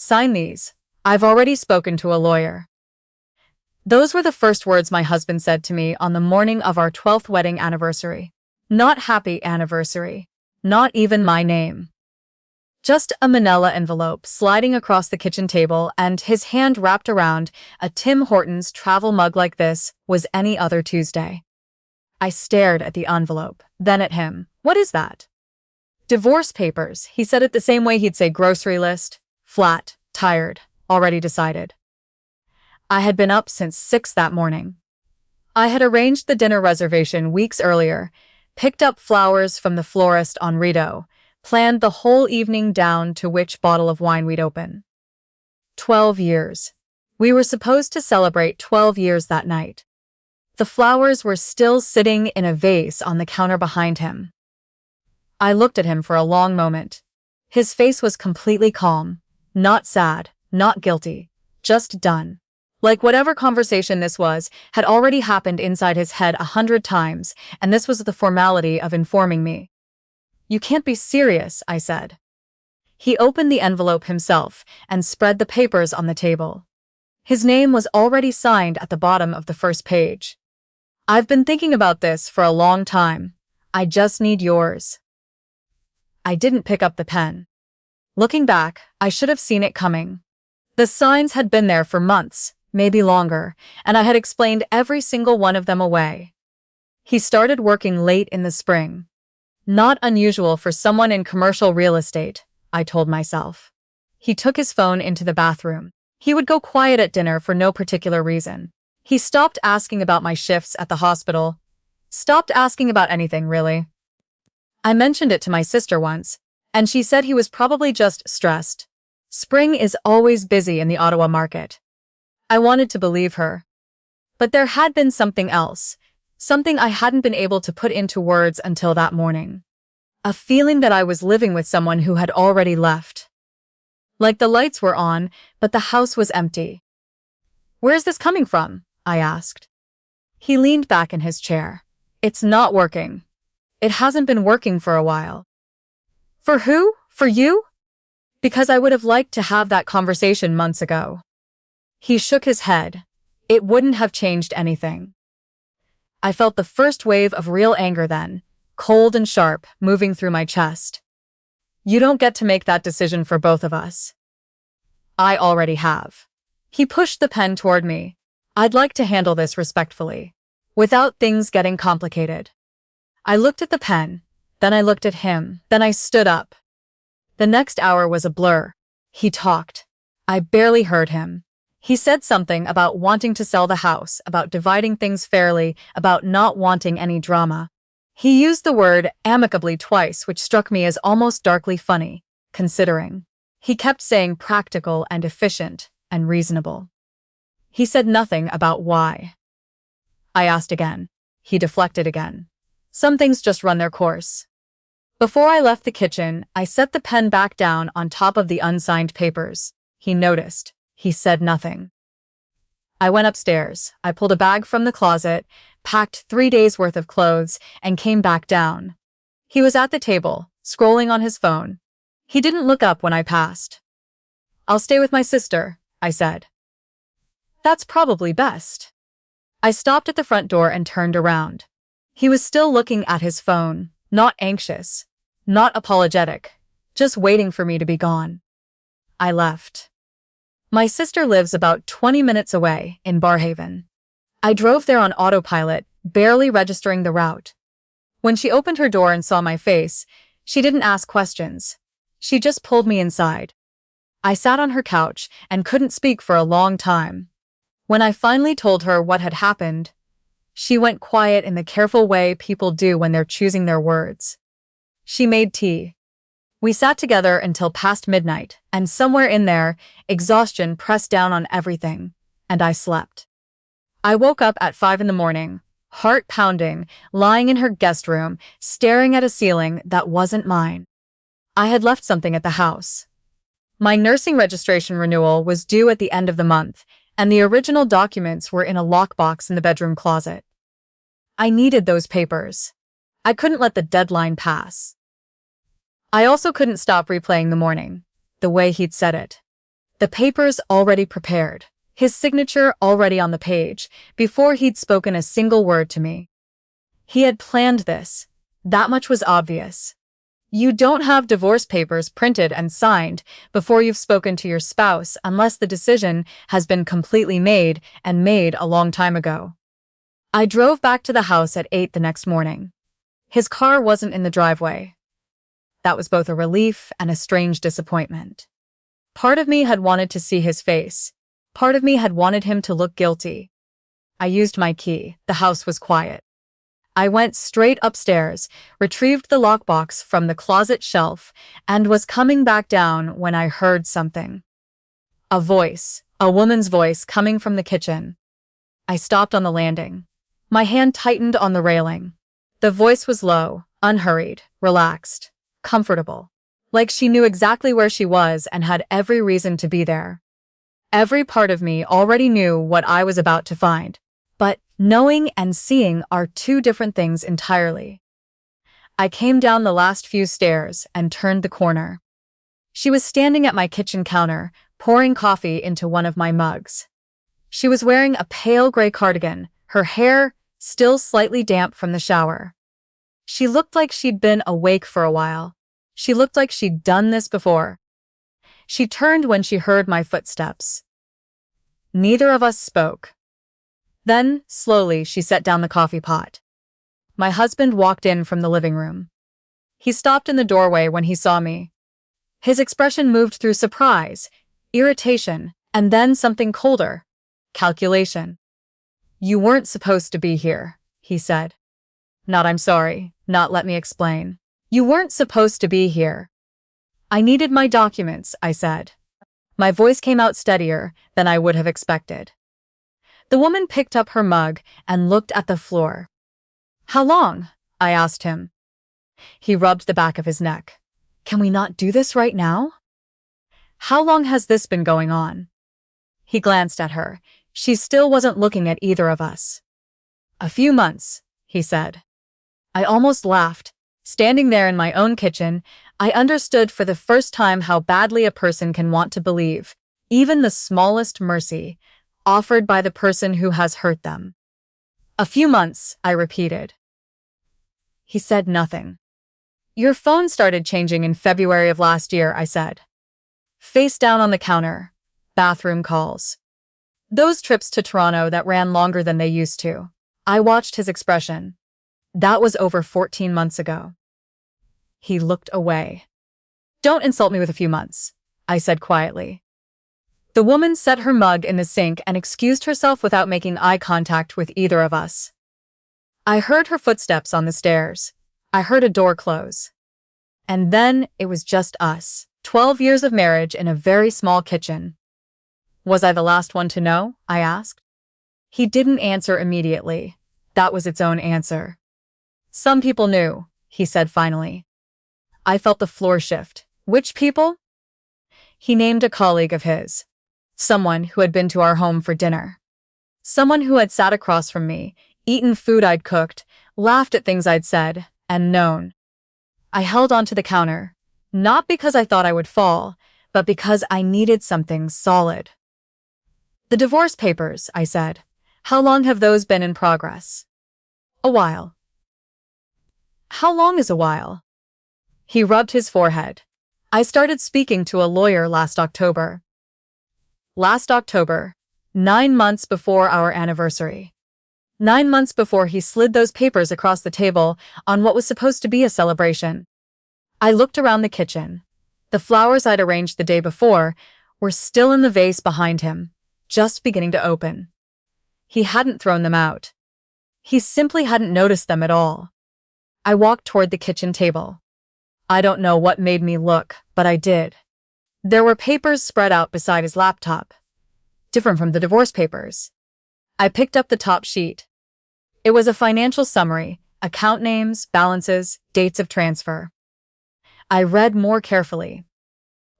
Sign these. I've already spoken to a lawyer. Those were the first words my husband said to me on the morning of our 12th wedding anniversary. Not happy anniversary. Not even my name. Just a manila envelope sliding across the kitchen table, and his hand wrapped around a Tim Hortons travel mug like this was any other Tuesday. I stared at the envelope, then at him. What is that? Divorce papers. He said it the same way he'd say grocery list. Flat, tired, already decided. I had been up since 6 that morning. I had arranged the dinner reservation weeks earlier, picked up flowers from the florist on Rideau, planned the whole evening down to which bottle of wine we'd open. 12 years. We were supposed to celebrate 12 years that night. The flowers were still sitting in a vase on the counter behind him. I looked at him for a long moment. His face was completely calm, not sad, not guilty, just done. Like whatever conversation this was had already happened inside his head 100 times, and this was the formality of informing me. You can't be serious, I said. He opened the envelope himself and spread the papers on the table. His name was already signed at the bottom of the first page. I've been thinking about this for a long time. I just need yours. I didn't pick up the pen. Looking back, I should have seen it coming. The signs had been there for months, maybe longer, and I had explained every single one of them away. He started working late in the spring. Not unusual for someone in commercial real estate, I told myself. He took his phone into the bathroom. He would go quiet at dinner for no particular reason. He stopped asking about my shifts at the hospital. Stopped asking about anything, really. I mentioned it to my sister once, and she said he was probably just stressed. Spring is always busy in the Ottawa market. I wanted to believe her. But there had been something else, something I hadn't been able to put into words until that morning. A feeling that I was living with someone who had already left. Like the lights were on, but the house was empty. Where's this coming from? I asked. He leaned back in his chair. It's not working. It hasn't been working for a while. For who? For you? Because I would have liked to have that conversation months ago. He shook his head. It wouldn't have changed anything. I felt the first wave of real anger then, cold and sharp, moving through my chest. You don't get to make that decision for both of us. I already have. He pushed the pen toward me. I'd like to handle this respectfully, without things getting complicated. I looked at the pen, then I looked at him, then I stood up. The next hour was a blur. He talked. I barely heard him. He said something about wanting to sell the house, about dividing things fairly, about not wanting any drama. He used the word amicably twice, which struck me as almost darkly funny, considering. He kept saying practical and efficient and reasonable. He said nothing about why. I asked again. He deflected again. Some things just run their course. Before I left the kitchen, I set the pen back down on top of the unsigned papers. He noticed. He said nothing. I went upstairs. I pulled a bag from the closet, packed 3 days' worth of clothes, and came back down. He was at the table, scrolling on his phone. He didn't look up when I passed. I'll stay with my sister, I said. That's probably best. I stopped at the front door and turned around. He was still looking at his phone, not anxious, not apologetic, just waiting for me to be gone. I left. My sister lives about 20 minutes away, in Barrhaven. I drove there on autopilot, barely registering the route. When she opened her door and saw my face, she didn't ask questions. She just pulled me inside. I sat on her couch and couldn't speak for a long time. When I finally told her what had happened, she went quiet in the careful way people do when they're choosing their words. She made tea. We sat together until past midnight, and somewhere in there, exhaustion pressed down on everything, and I slept. I woke up at 5 in the morning, heart pounding, lying in her guest room, staring at a ceiling that wasn't mine. I had left something at the house. My nursing registration renewal was due at the end of the month, and the original documents were in a lockbox in the bedroom closet. I needed those papers. I couldn't let the deadline pass. I also couldn't stop replaying the morning, the way he'd said it. The papers already prepared, his signature already on the page, before he'd spoken a single word to me. He had planned this. That much was obvious. You don't have divorce papers printed and signed before you've spoken to your spouse unless the decision has been completely made and made a long time ago. I drove back to the house at 8 the next morning. His car wasn't in the driveway. That was both a relief and a strange disappointment. Part of me had wanted to see his face. Part of me had wanted him to look guilty. I used my key. The house was quiet. I went straight upstairs, retrieved the lockbox from the closet shelf, and was coming back down when I heard something. A voice, a woman's voice coming from the kitchen. I stopped on the landing. My hand tightened on the railing. The voice was low, unhurried, relaxed, comfortable. Like she knew exactly where she was and had every reason to be there. Every part of me already knew what I was about to find. But knowing and seeing are two different things entirely. I came down the last few stairs and turned the corner. She was standing at my kitchen counter, pouring coffee into one of my mugs. She was wearing a pale gray cardigan, her hair still slightly damp from the shower. She looked like she'd been awake for a while. She looked like she'd done this before. She turned when she heard my footsteps. Neither of us spoke. Then, slowly, she set down the coffee pot. My husband walked in from the living room. He stopped in the doorway when he saw me. His expression moved through surprise, irritation, and then something colder. Calculation. "You weren't supposed to be here," he said. Not "I'm sorry," not "let me explain." "You weren't supposed to be here." "I needed my documents," I said. My voice came out steadier than I would have expected. The woman picked up her mug and looked at the floor. "How long?" I asked him. He rubbed the back of his neck. "Can we not do this right now?" "How long has this been going on?" He glanced at her. She still wasn't looking at either of us. "A few months," he said. I almost laughed. Standing there in my own kitchen, I understood for the first time how badly a person can want to believe, even the smallest mercy, offered by the person who has hurt them. "A few months," I repeated. He said nothing. "Your phone started changing in February of last year," I said. Face down on the counter. Bathroom calls. Those trips to Toronto that ran longer than they used to. I watched his expression. That was over 14 months ago. He looked away. "Don't insult me with a few months," I said quietly. The woman set her mug in the sink and excused herself without making eye contact with either of us. I heard her footsteps on the stairs. I heard a door close. And then it was just us. 12 years of marriage in a very small kitchen. "Was I the last one to know?" I asked. He didn't answer immediately. That was its own answer. "Some people knew," he said finally. I felt the floor shift. "Which people?" He named a colleague of his. Someone who had been to our home for dinner. Someone who had sat across from me, eaten food I'd cooked, laughed at things I'd said, and known. I held onto the counter, not because I thought I would fall, but because I needed something solid. "The divorce papers," I said. "How long have those been in progress?" "A while." "How long is a while?" He rubbed his forehead. "I started speaking to a lawyer last October." Last October, 9 months before our anniversary. 9 months before he slid those papers across the table on what was supposed to be a celebration. I looked around the kitchen. The flowers I'd arranged the day before were still in the vase behind him, just beginning to open. He hadn't thrown them out. He simply hadn't noticed them at all. I walked toward the kitchen table. I don't know what made me look, but I did. There were papers spread out beside his laptop, different from the divorce papers. I picked up the top sheet. It was a financial summary, account names, balances, dates of transfer. I read more carefully.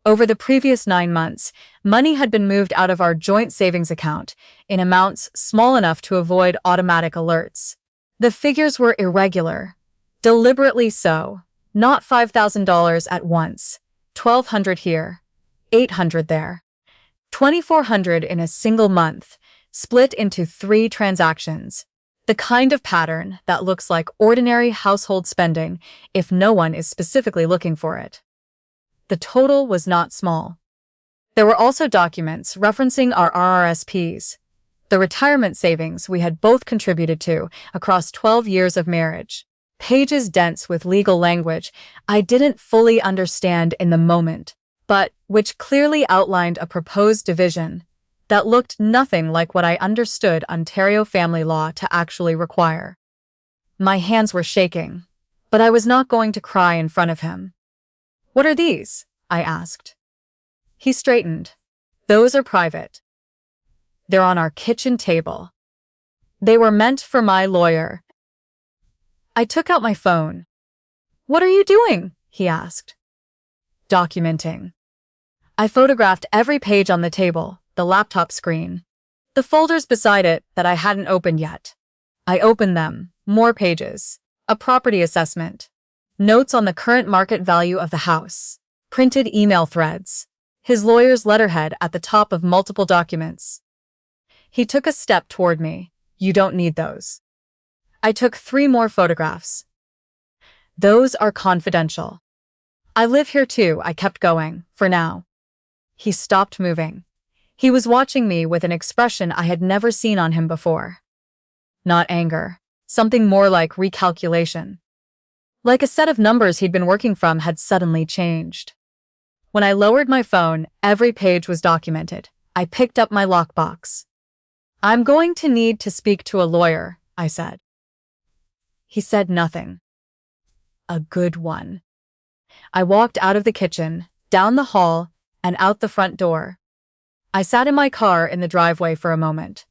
Over the previous 9 months, money had been moved out of our joint savings account in amounts small enough to avoid automatic alerts. The figures were irregular, deliberately so, not $5,000 at once, $1,200 here, $800 there. $2,400 in a single month, split into 3 transactions. The kind of pattern that looks like ordinary household spending if no one is specifically looking for it. The total was not small. There were also documents referencing our RRSPs, the retirement savings we had both contributed to across 12 years of marriage. Pages dense with legal language I didn't fully understand in the moment, but which clearly outlined a proposed division that looked nothing like what I understood Ontario family law to actually require. My hands were shaking, but I was not going to cry in front of him. "What are these?" I asked. He straightened. "Those are private. They're on our kitchen table. They were meant for my lawyer." I took out my phone. "What are you doing?" he asked. "Documenting." I photographed every page on the table, the laptop screen, the folders beside it that I hadn't opened yet. I opened them, more pages, a property assessment, notes on the current market value of the house, printed email threads, his lawyer's letterhead at the top of multiple documents. He took a step toward me. "You don't need those." I took 3 more photographs. "Those are confidential. I live here too," I kept going, "for now." He stopped moving. He was watching me with an expression I had never seen on him before. Not anger, something more like recalculation. Like a set of numbers he'd been working from had suddenly changed. When I lowered my phone, every page was documented. I picked up my lockbox. "I'm going to need to speak to a lawyer," I said. He said nothing. A good one. I walked out of the kitchen, down the hall, and out the front door. I sat in my car in the driveway for a moment.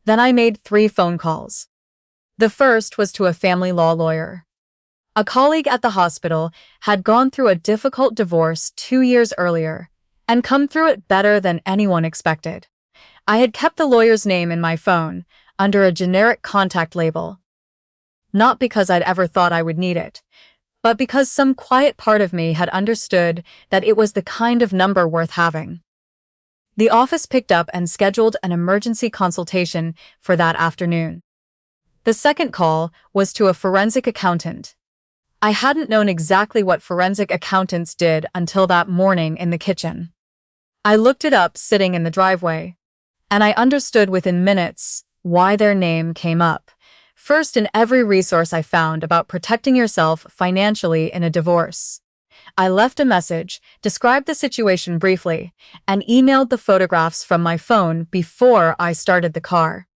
Then I made 3 phone calls. The first was to a family law lawyer. A colleague at the hospital had gone through a difficult divorce 2 years earlier and come through it better than anyone expected. I had kept the lawyer's name in my phone under a generic contact label. Not because I'd ever thought I would need it, but because some quiet part of me had understood that it was the kind of number worth having. The office picked up and scheduled an emergency consultation for that afternoon. The second call was to a forensic accountant. I hadn't known exactly what forensic accountants did until that morning in the kitchen. I looked it up sitting in the driveway, and I understood within minutes why their name came up first in every resource I found about protecting yourself financially in a divorce. I left a message, described the situation briefly, and emailed the photographs from my phone before I started the car.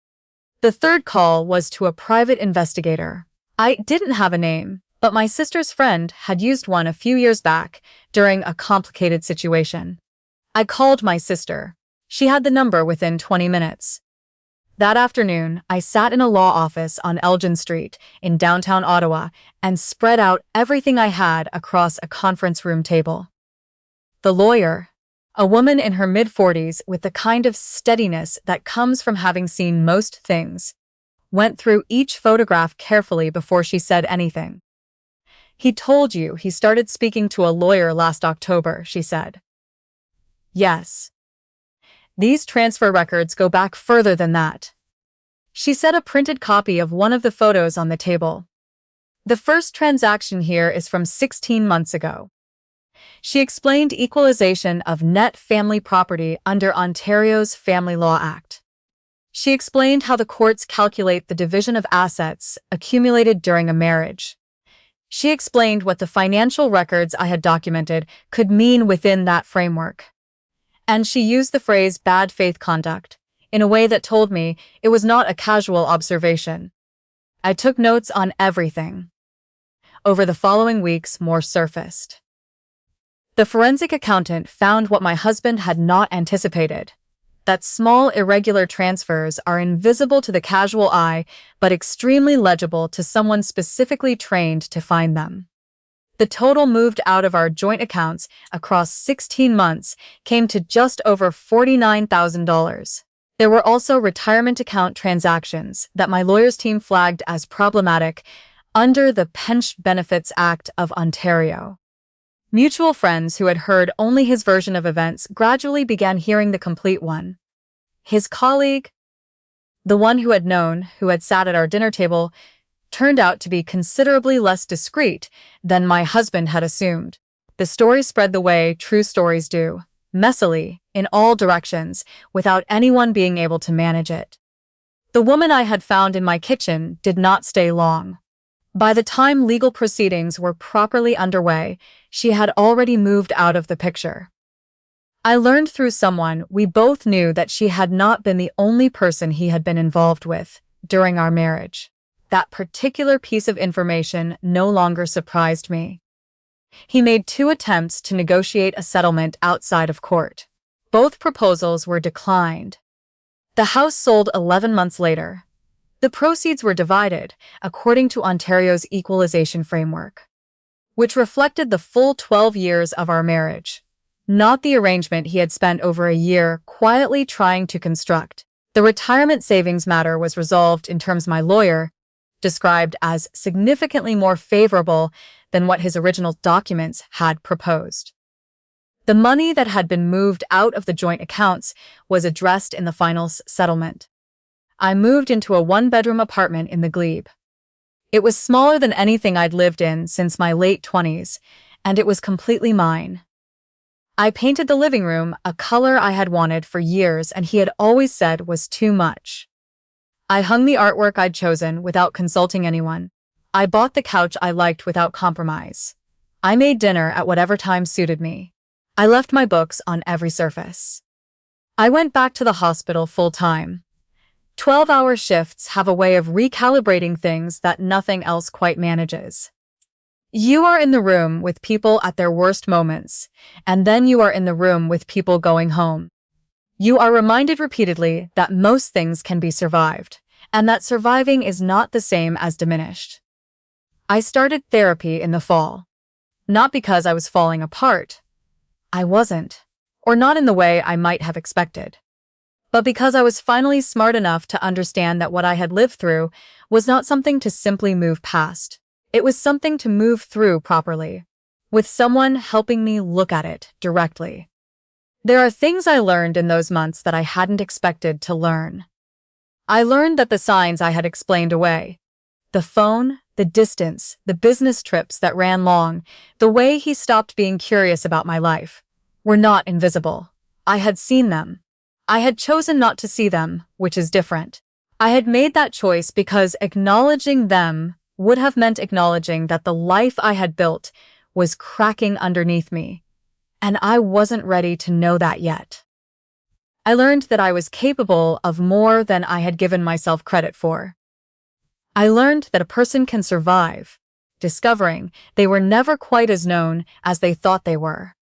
The third call was to a private investigator. I didn't have a name, but my sister's friend had used one a few years back during a complicated situation. I called my sister. She had the number within 20 minutes. That afternoon, I sat in a law office on Elgin Street in downtown Ottawa and spread out everything I had across a conference room table. The lawyer, a woman in her mid-40s with the kind of steadiness that comes from having seen most things, went through each photograph carefully before she said anything. "He told you he started speaking to a lawyer last October," she said. "Yes. These transfer records go back further than that." She set a printed copy of one of the photos on the table. "The first transaction here is from 16 months ago." She explained equalization of net family property under Ontario's Family Law Act. She explained how the courts calculate the division of assets accumulated during a marriage. She explained what the financial records I had documented could mean within that framework. And she used the phrase bad faith conduct in a way that told me it was not a casual observation. I took notes on everything. Over the following weeks, more surfaced. The forensic accountant found what my husband had not anticipated, that small irregular transfers are invisible to the casual eye but extremely legible to someone specifically trained to find them. The total moved out of our joint accounts across 16 months came to just over $49,000. There were also retirement account transactions that my lawyer's team flagged as problematic under the Pension Benefits Act of Ontario. Mutual friends who had heard only his version of events gradually began hearing the complete one. His colleague, the one who had known, who had sat at our dinner table, turned out to be considerably less discreet than my husband had assumed. The story spread the way true stories do, messily, in all directions, without anyone being able to manage it. The woman I had found in my kitchen did not stay long. By the time legal proceedings were properly underway, she had already moved out of the picture. I learned through someone we both knew that she had not been the only person he had been involved with during our marriage. That particular piece of information no longer surprised me. He made 2 attempts to negotiate a settlement outside of court. Both proposals were declined. The house sold 11 months later. The proceeds were divided according to Ontario's equalization framework, which reflected the full 12 years of our marriage, not the arrangement he had spent over a year quietly trying to construct. The retirement savings matter was resolved in terms my lawyer described as significantly more favorable than what his original documents had proposed. The money that had been moved out of the joint accounts was addressed in the final settlement. I moved into a 1-bedroom apartment in the Glebe. It was smaller than anything I'd lived in since my late 20s, and it was completely mine. I painted the living room a color I had wanted for years and he had always said was too much. I hung the artwork I'd chosen without consulting anyone. I bought the couch I liked without compromise. I made dinner at whatever time suited me. I left my books on every surface. I went back to the hospital full-time. 12-hour shifts have a way of recalibrating things that nothing else quite manages. You are in the room with people at their worst moments, and then you are in the room with people going home. You are reminded repeatedly that most things can be survived, and that surviving is not the same as diminished. I started therapy in the fall. Not because I was falling apart. I wasn't, or not in the way I might have expected. But because I was finally smart enough to understand that what I had lived through was not something to simply move past. It was something to move through properly, with someone helping me look at it directly. There are things I learned in those months that I hadn't expected to learn. I learned that the signs I had explained away, the phone, the distance, the business trips that ran long, the way he stopped being curious about my life, were not invisible. I had seen them. I had chosen not to see them, which is different. I had made that choice because acknowledging them would have meant acknowledging that the life I had built was cracking underneath me, and I wasn't ready to know that yet. I learned that I was capable of more than I had given myself credit for. I learned that a person can survive, discovering they were never quite as known as they thought they were.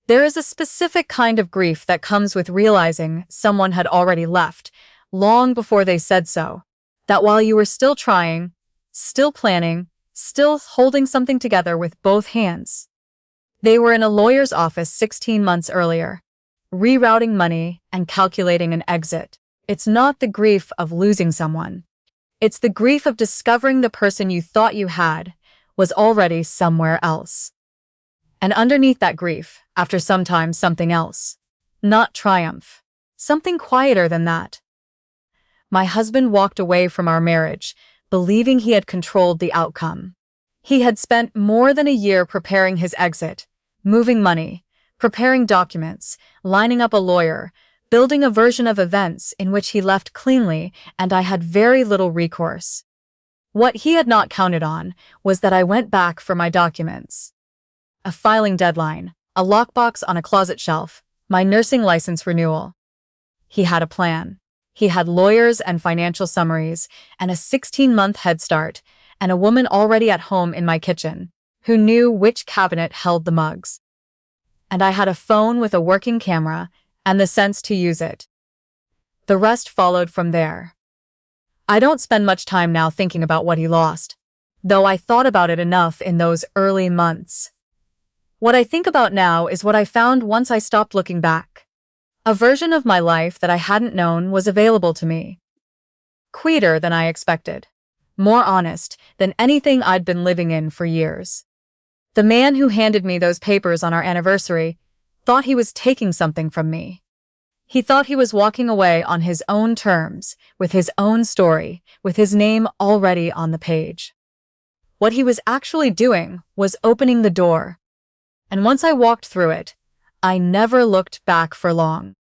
There is a specific kind of grief that comes with realizing someone had already left, long before they said so, that while you were still trying, still planning, still holding something together with both hands. They were in a lawyer's office 16 months earlier, rerouting money and calculating an exit. It's not the grief of losing someone. It's the grief of discovering the person you thought you had was already somewhere else. And underneath that grief, after some time, something else. Not triumph. Something quieter than that. My husband walked away from our marriage, believing he had controlled the outcome. He had spent more than a year preparing his exit, moving money, preparing documents, lining up a lawyer, building a version of events in which he left cleanly, and I had very little recourse. What he had not counted on was that I went back for my documents. A filing deadline, a lockbox on a closet shelf, my nursing license renewal. He had a plan. He had lawyers and financial summaries, and a 16-month head start, and a woman already at home in my kitchen, who knew which cabinet held the mugs. And I had a phone with a working camera, and the sense to use it. The rest followed from there. I don't spend much time now thinking about what he lost, though I thought about it enough in those early months. What I think about now is what I found once I stopped looking back. A version of my life that I hadn't known was available to me. Quieter than I expected. More honest than anything I'd been living in for years. The man who handed me those papers on our anniversary thought he was taking something from me. He thought he was walking away on his own terms, with his own story, with his name already on the page. What he was actually doing was opening the door. And once I walked through it, I never looked back for long.